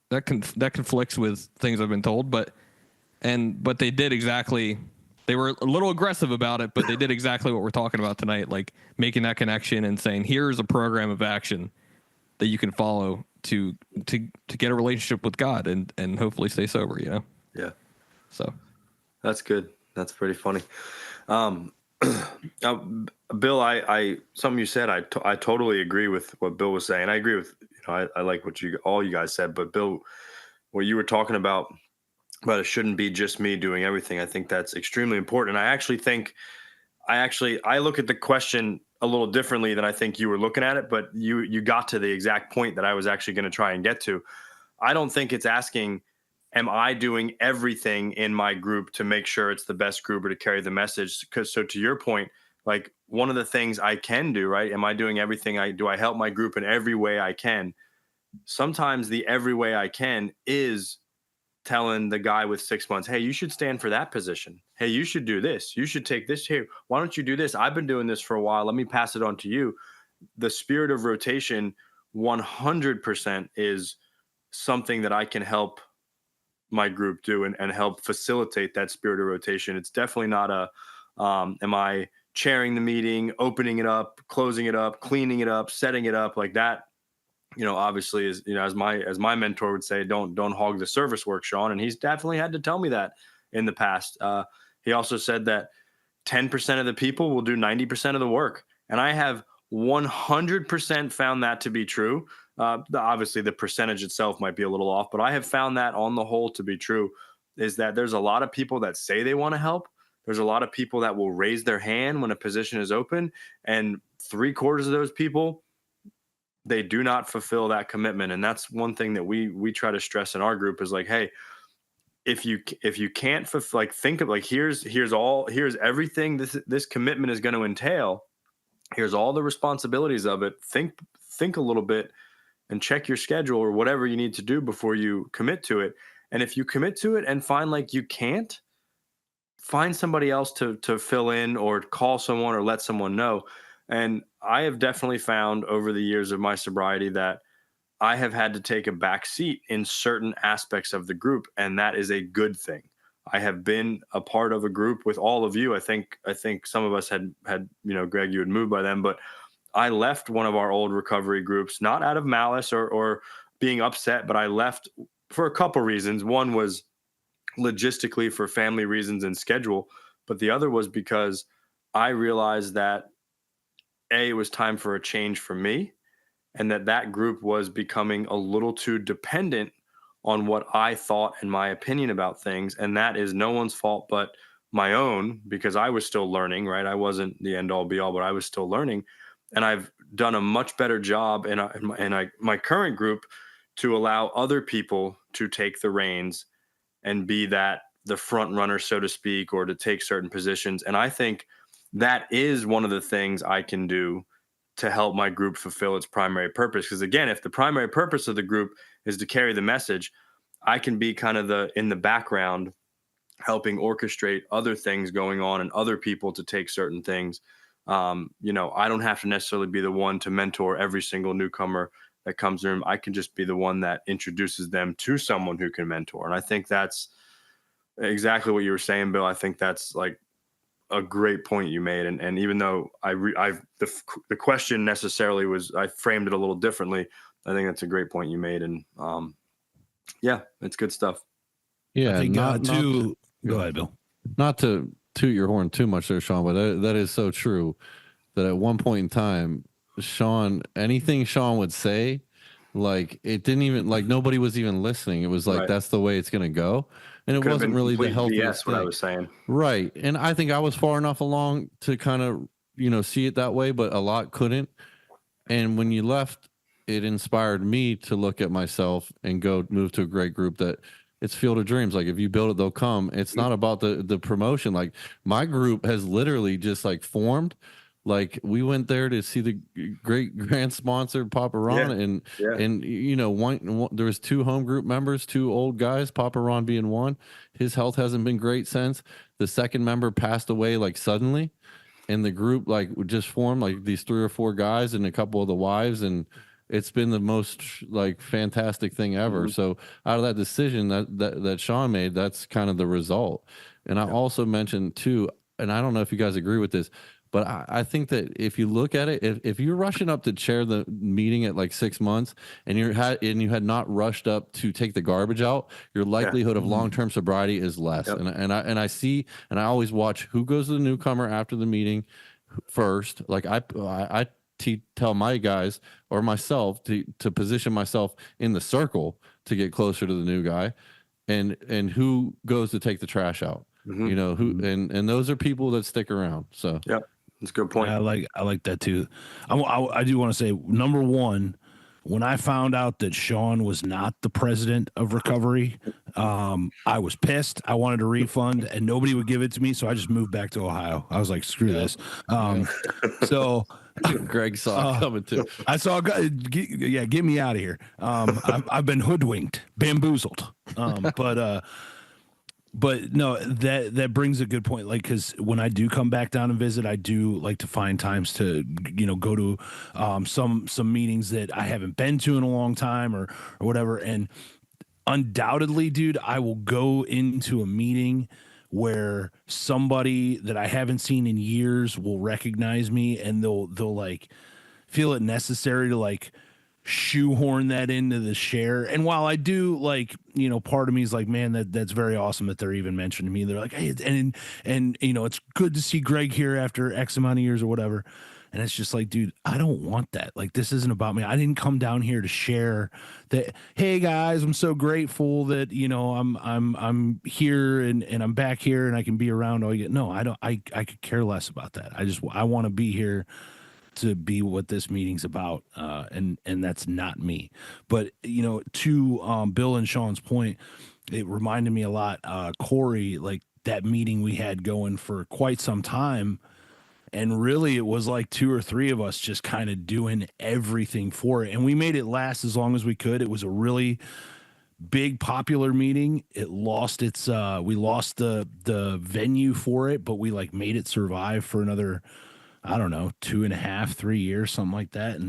that conflicts with things I've been told, but they did exactly. They were a little aggressive about it, but they did exactly what we're talking about tonight, like making that connection and saying, "Here's a program of action that you can follow to get a relationship with God and hopefully stay sober." You know? Yeah. So that's good. That's pretty funny. Bill, I something you said, I totally agree with what Bill was saying. I agree with, you know, I like what all you guys said, but Bill, what you were talking about it shouldn't be just me doing everything. I think that's extremely important. And I actually think, I look at the question a little differently than I think you were looking at it, but you got to the exact point that I was actually going to try and get to. I don't think it's asking, am I doing everything in my group to make sure it's the best group or to carry the message? Because so to your point, like one of the things I can do, right? Am I doing everything do I help my group in every way I can? Sometimes the every way I can is telling the guy with 6 months, hey, you should stand for that position. Hey, you should do this. You should take this here. Why don't you do this? I've been doing this for a while. Let me pass it on to you. The spirit of rotation 100% is something that I can help my group do and help facilitate that spirit of rotation. It's definitely not am I chairing the meeting, opening it up, closing it up, cleaning it up, setting it up like that. You know, obviously, is, you know, as my mentor would say, don't hog the service work, Shawn. And he's definitely had to tell me that in the past. He also said that 10% of the people will do 90% of the work. And I have 100% found that to be true. Obviously, the percentage itself might be a little off, but I have found that on the whole to be true, is that there's a lot of people that say they want to help. There's a lot of people that will raise their hand when a position is open. And 3/4 of those people, they do not fulfill that commitment. And that's one thing that we try to stress in our group is like, hey, if you can't fulfill, like, think of like, here's everything this commitment is going to entail. Here's all the responsibilities of it. Think a little bit and check your schedule or whatever you need to do before you commit to it. And if you commit to it and find like you can't, find somebody else to fill in or call someone or let someone know. And I have definitely found over the years of my sobriety that I have had to take a back seat in certain aspects of the group, and that is a good thing. I have been a part of a group with all of you. I think some of us had, you know, Greg, you had moved by then, but I left one of our old recovery groups, not out of malice or being upset, but I left for a couple reasons. One was logistically for family reasons and schedule, but the other was because I realized that it was time for a change for me, and that group was becoming a little too dependent on what I thought and my opinion about things. And that is no one's fault but my own because I was still learning, right? I wasn't the end all be all, but I was still learning. And I've done a much better job my current group to allow other people to take the reins and be the front runner, so to speak, or to take certain positions. And I think that is one of the things I can do to help my group fulfill its primary purpose. Because again, if the primary purpose of the group is to carry the message, I can be kind of in the background helping orchestrate other things going on and other people to take certain things. I don't have to necessarily be the one to mentor every single newcomer that comes in. I can just be the one that introduces them to someone who can mentor. And I think that's exactly what you were saying, Bill. I think that's like a great point you made. And even though the question necessarily was, I framed it a little differently. I think that's a great point you made. And yeah, it's good stuff. Yeah, I think go ahead, Bill. Not to toot your horn too much there, Shawn, but that is so true that at one point in time, anything Shawn would say, like it didn't even like nobody was even listening. It was like, Right. That's the way it's going to go. And it wasn't really the healthiest what I thing. was saying. Right. And I think I was far enough along to kind of, see it that way, but a lot couldn't. And when you left, it inspired me to look at myself and go move to a great group that it's Field of Dreams. Like if you build it, they'll come. It's not about the promotion. Like my group has literally just like formed. Like we went there to see the great grand sponsor Papa Ron, and there was 2 home group members, 2 old guys, Papa Ron being one. His health hasn't been great since. The second member passed away like suddenly, and the group like just formed like these 3 or 4 guys and a couple of the wives, and it's been the most like fantastic thing ever. Mm-hmm. So out of that decision that Shawn made, that's kind of the result. And I also mentioned too, and I don't know if you guys agree with this, but I think that if you look at it, if you're rushing up to chair the meeting at like 6 months and you had not rushed up to take the garbage out, your likelihood of long-term sobriety is less. Yep. And I always watch who goes to the newcomer after the meeting first. Like I tell my guys or myself to position myself in the circle to get closer to the new guy, and who goes to take the trash out. Mm-hmm. And those are people that stick around. So yeah. That's a good point. Yeah, I like that too. I do want to say, number one, when I found out that Shawn was not the president of recovery, I was pissed. I wanted a refund, and nobody would give it to me, so I just moved back to Ohio. I was like, screw this. So Greg saw it coming too. I saw, get me out of here. I've been hoodwinked, bamboozled. But no, that brings a good point. Like, because when I do come back down and visit, I do like to find times to go to some meetings that I haven't been to in a long time or whatever. And undoubtedly, dude, I will go into a meeting where somebody that I haven't seen in years will recognize me, and they'll like feel it necessary to like shoehorn that into the share. And while I do like, part of me is like, man, that's very awesome that they're even mentioning me. They're like, hey, and it's good to see Greg here after X amount of years or whatever. And it's just like, dude, I don't want that. Like, this isn't about me. I didn't come down here to share that. Hey guys, I'm so grateful that, I'm here and I'm back here and I can be around all you get. No, I don't, I could care less about that. I want to be here to be what this meeting's about, and that's not me. But to Bill and Shawn's point, it reminded me a lot, Corey, like that meeting we had going for quite some time, and really it was like 2 or 3 of us just kind of doing everything for it, and we made it last as long as we could. It was a really big popular meeting. It lost its we lost the venue for it, but we like made it survive for another, I don't know, 2.5, 3 years, something like that.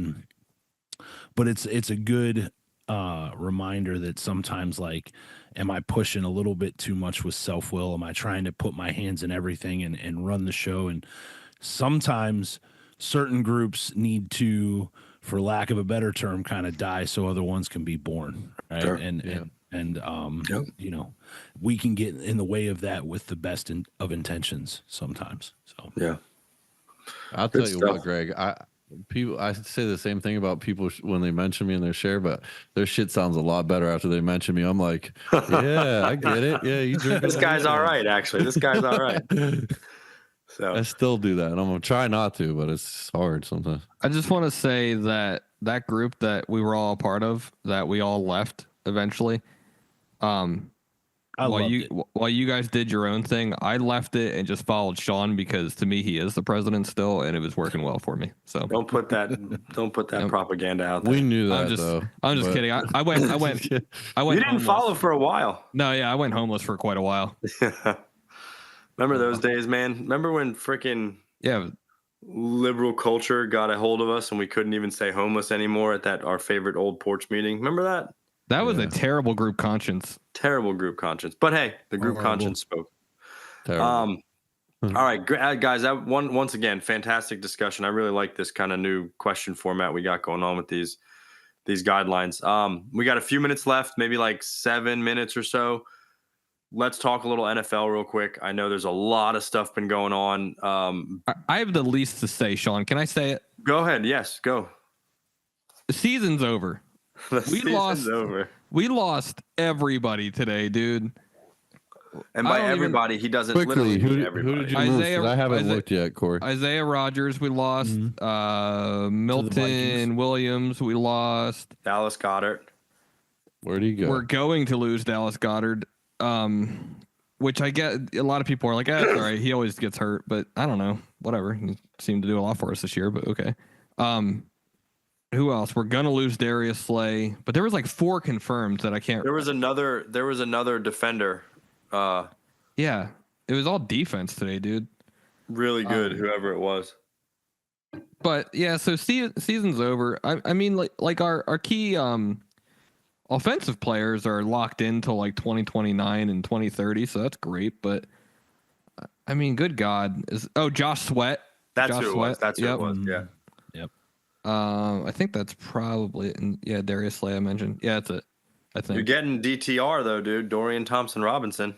But it's a good reminder that sometimes, like, am I pushing a little bit too much with self-will? Am I trying to put my hands in everything and run the show? And sometimes certain groups need to, for lack of a better term, kind of die so other ones can be born. Right. Sure. We can get in the way of that with the best of intentions sometimes. So I'll tell you what, Greg, people, I say the same thing about people when they mention me in their share, but their shit sounds a lot better after they mention me. I'm like, yeah, I get it. Yeah, you drink. This guy's all right, actually. This guy's all right. So I still do that. I'm gonna try not to, but it's hard sometimes. I just want to say that group that we were all a part of, that we all left eventually. I loved it. While you guys did your own thing, I left it and just followed Shawn because to me he is the president still, and it was working well for me. So don't put that propaganda out there. We knew that. I'm just kidding. I went. You didn't homeless. follow for a while. No, yeah, I went homeless for quite a while. Remember those days, man? Remember when freaking liberal culture got a hold of us and we couldn't even say homeless anymore at our favorite old porch meeting? Remember that? That was a terrible group conscience. Terrible group conscience. But hey, the group conscience spoke. Terrible. All right, guys. Once again, fantastic discussion. I really like this kind of new question format we got going on with these guidelines. We got a few minutes left, maybe like 7 minutes or so. Let's talk a little NFL real quick. I know there's a lot of stuff been going on. I have the least to say, Shawn. Can I say it? Go ahead. Yes, go. The season's over. Over. We lost everybody today, dude. And by everybody, he doesn't Quickly, literally mean everybody. who did you move? I haven't looked yet, Corey. Isaiah Rodgers, we lost. Milton Williams, we lost. Dallas Goedert. Where'd he go? We're going to lose Dallas Goedert. Which I get, a lot of people are like, all right, he always gets hurt, but I don't know, whatever. He seemed to do a lot for us this year, but okay. Who else? We're gonna lose Darius Slay, but there was like 4 confirmed that I can't. There was another defender. Yeah, it was all defense today, dude. Really good, whoever it was. But yeah, so season's over. I mean, like our key offensive players are locked in till like 2029 and 2030, so that's great. But I mean, good God, Josh Sweat? That's who it was. That's who it was. Yeah. Yep. I think that's probably it. Yeah, Darius Slay I mentioned. Yeah, that's it. I think You're getting DTR though, dude. Dorian Thompson-Robinson.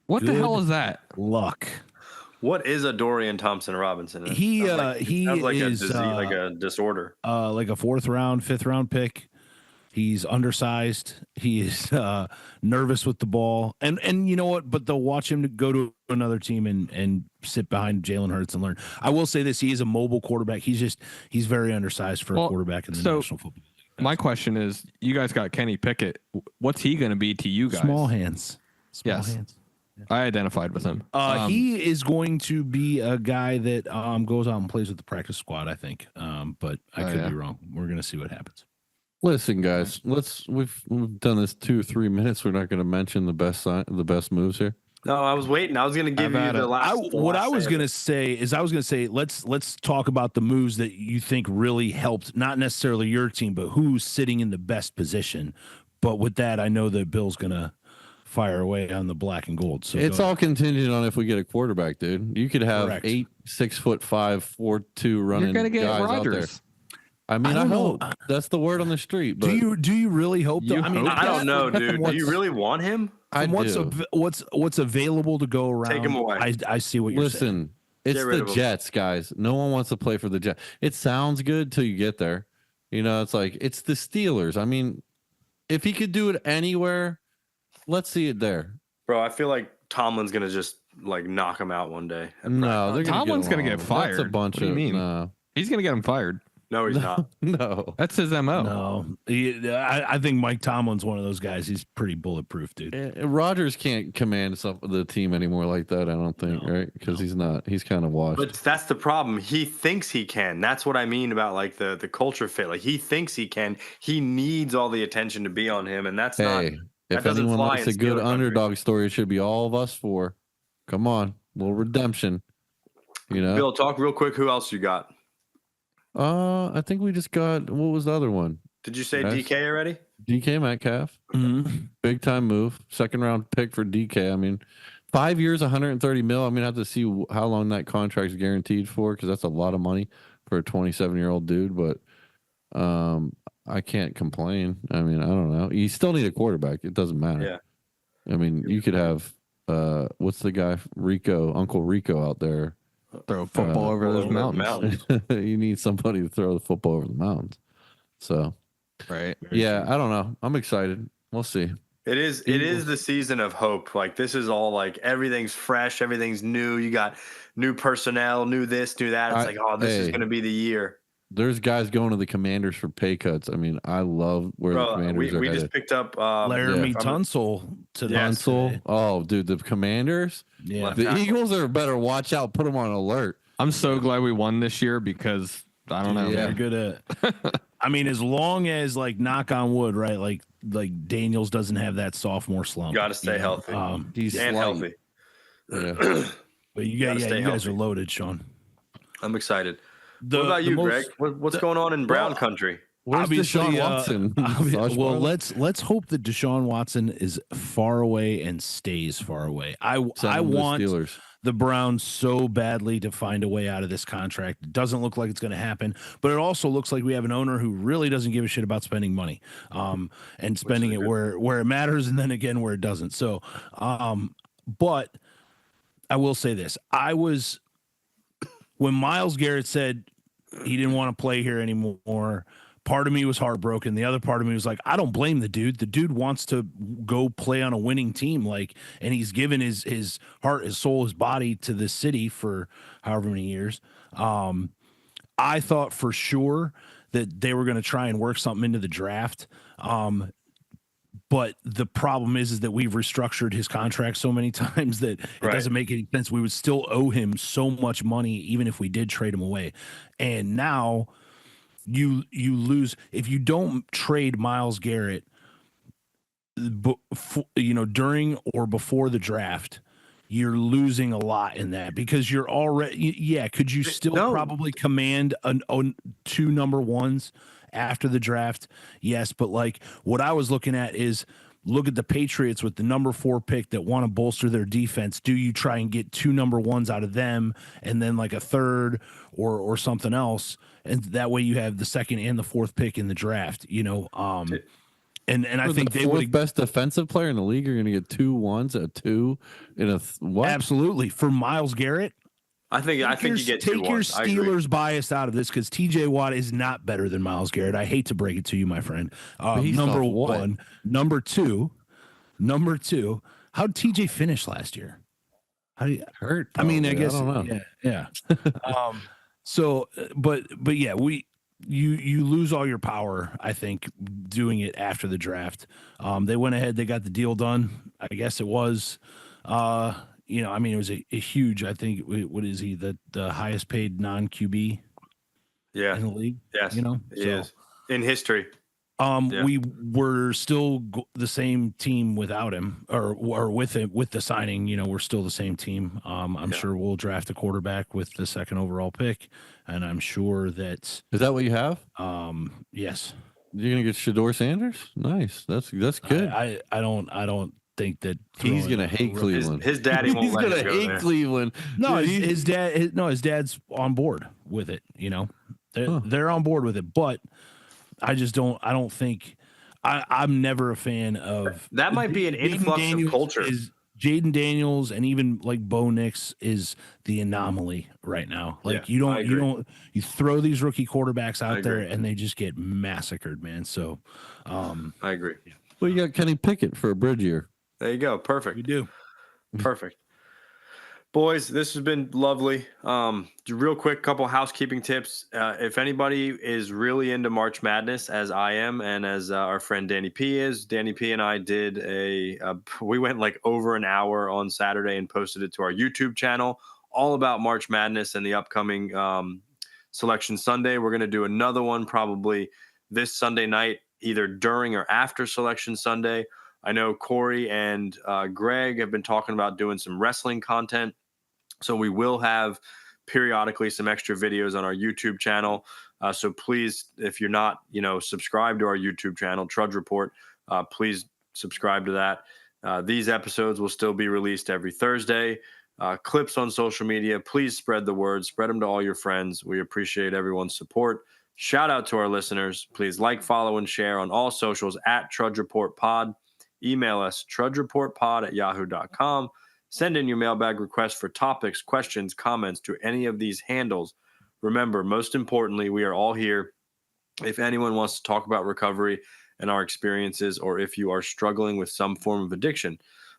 What the hell is that? Luck. What is a Dorian Thompson-Robinson? He sounds like is a disease, like a disorder. Like a 4th round, 5th round pick. He's undersized. He is nervous with the ball, and you know what? But they'll watch him to go to another team and sit behind Jalen Hurts and learn. I will say this: he is a mobile quarterback. He's very undersized for a quarterback in the National Football League. My question is: you guys got Kenny Pickett. What's he going to be to you guys? Small hands. Yes. I identified with him. He is going to be a guy that goes out and plays with the practice squad. I think, but I could be wrong. We're going to see what happens. Listen, guys, we've done this 2 or 3 minutes. We're not going to mention the best moves here. No, I was waiting. I was going to give you the last. What I was going to say is, let's talk about the moves that you think really helped, not necessarily your team, but who's sitting in the best position. But with that, I know that Bill's going to fire away on the black and gold. So it's all contingent on if we get a quarterback, dude. You could have Correct. 8 6'5", 4'2" running. You're going to get guys Rodgers. out there. I mean, I hope that's the word on the street. But do you really hope that? I mean, I don't know, dude. Do you really want him? What's available to go around? Take him away. I see what you're saying. It's the Jets, guys. No one wants to play for the Jets. It sounds good till you get there. You know, it's like it's the Steelers. I mean, if he could do it anywhere, let's see it there. Bro, I feel like Tomlin's gonna just like knock him out one day. No, Tomlin's gonna get fired. That's a bunch what do you mean? No. He's gonna get him fired. No, he's not. No, that's his MO. No, I think Mike Tomlin's one of those guys. He's pretty bulletproof, dude. Rodgers can't command the team anymore like that. I don't think, right? Because he's not. He's kind of washed. But that's the problem. He thinks he can. That's what I mean about like the culture fit. Like he thinks he can. He needs all the attention to be on him, and that's not. If anyone likes a good underdog story, it should be all of us 4. Come on, little redemption. You know, Bill, talk real quick. Who else you got? I think we just got, what was the other one? Did you say DK already? DK Metcalf. Mm-hmm. Big time move. 2nd round pick for DK. I mean, 5 years, 130 mil. I'm going to have to see how long that contract's guaranteed for, because that's a lot of money for a 27-year-old dude. But I can't complain. I mean, I don't know. You still need a quarterback. It doesn't matter. Yeah. I mean, you could have, what's the guy, Uncle Rico out there. Throw a football over those over the mountains. You need somebody to throw the football over the mountains. So, Right. yeah, I don't know. I'm excited. We'll see. It is the season of hope. Like this is all like everything's fresh, everything's new. You got new personnel, new this, new that. It's like, oh, this is going to be the year. There's guys going to the Commanders for pay cuts. I mean, I love where the Commanders are we headed. just picked up Laramie Tunsil today. Tunsil. Oh, dude, the Commanders. Yeah, the Eagles are better. Watch out. Put them on alert. I'm so glad we won this year because I don't know. Yeah, they're good at. I mean, as long as like knock on wood, right? Like Daniels doesn't have that sophomore slump. Got to stay healthy. He's healthy. Yeah. But you guys are loaded, Shawn. I'm excited. What about you, Greg? What's going on in Brown country? Where's Deshaun Watson? Well, let's hope that Deshaun Watson is far away and stays far away. I want the Browns so badly to find a way out of this contract. It doesn't look like it's going to happen, but it also looks like we have an owner who really doesn't give a shit about spending money, and spending it where it matters, and then again where it doesn't. So, but I will say this: when Myles Garrett said he didn't want to play here anymore, part of me was heartbroken. The other part of me was like, I don't blame the dude. The dude wants to go play on a winning team, and he's given his heart, his soul, his body to this city for however many years. I thought for sure that they were going to try and work something into the draft. But the problem is that we've restructured his contract so many times that it doesn't make any sense. We would still owe him so much money, even if we did trade him away. And now you lose if you don't trade Myles Garrett, during or before the draft. You're losing a lot in that because you're already. Could you still probably command two number ones after the draft? Yes, but like what I was looking at is look at the Patriots with the number 4 pick that want to bolster their defense. Do you try and get 2 number 1s out of them and then like a third or something else? And that way you have the 2nd and the 4th pick in the draft, And I think they would best defensive player in the league are going to get 2 1s, a 2 in a what? Absolutely. For Myles Garrett, I think you get 2 take your Steelers bias out of this because TJ Watt is not better than Myles Garrett. I hate to break it to you, my friend. Number 1, number 2. How'd TJ finish last year? How do you hurt? Probably. I mean, I guess I don't know. Yeah. So, but yeah, you lose all your power, I think, doing it after the draft. They went ahead, they got the deal done. I guess it was. It was a huge, I think, what is he, the highest paid non-QB in the league? Yes, he is. In history. We were still the same team without him or with him, with the signing, we're still the same team. I'm sure we'll draft a quarterback with the 2nd overall pick, and I'm sure that... Is that what you have? Yes. You're going to get Shedeur Sanders? Nice. That's good. I don't think that he's gonna hate Cleveland. His daddy won't he's let gonna him go hate there. Cleveland. No, dude, his dad's on board with it. They're on board with it, but I don't think I'm never a fan of that. Might be an influx of culture. Jaden Daniels and even like Bo Nix is the anomaly right now. Like you throw these rookie quarterbacks out there and they just get massacred, man. So I agree. Well, you got Kenny Pickett for a bridge year. There you go. Perfect. We do. Perfect. Boys, this has been lovely. Real quick, couple housekeeping tips. If anybody is really into March Madness, as I am, and as our friend Danny P is, Danny P and I did we went like over an hour on Saturday and posted it to our YouTube channel, all about March Madness and the upcoming Selection Sunday. We're going to do another one probably this Sunday night, either during or after Selection Sunday. I know Corey and Greg have been talking about doing some wrestling content. So we will have periodically some extra videos on our YouTube channel. So please, if you're not, subscribed to our YouTube channel, Trudge Report, please subscribe to that. These episodes will still be released every Thursday. Clips on social media. Please spread the word. Spread them to all your friends. We appreciate everyone's support. Shout out to our listeners. Please like, follow, and share on all socials at Trudge Report Pod. Email us, trudgereportpod@yahoo.com. Send in your mailbag requests for topics, questions, comments to any of these handles. Remember, most importantly, we are all here. If anyone wants to talk about recovery and our experiences, or if you are struggling with some form of addiction,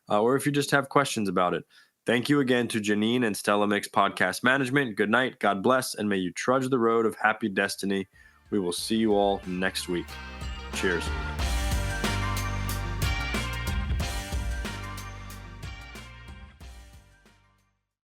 or if you just have questions about it. Thank you again to Janine and Stella Mix Podcast Management. Good night, God bless, and may you trudge the road of happy destiny. We will see you all next week. Cheers.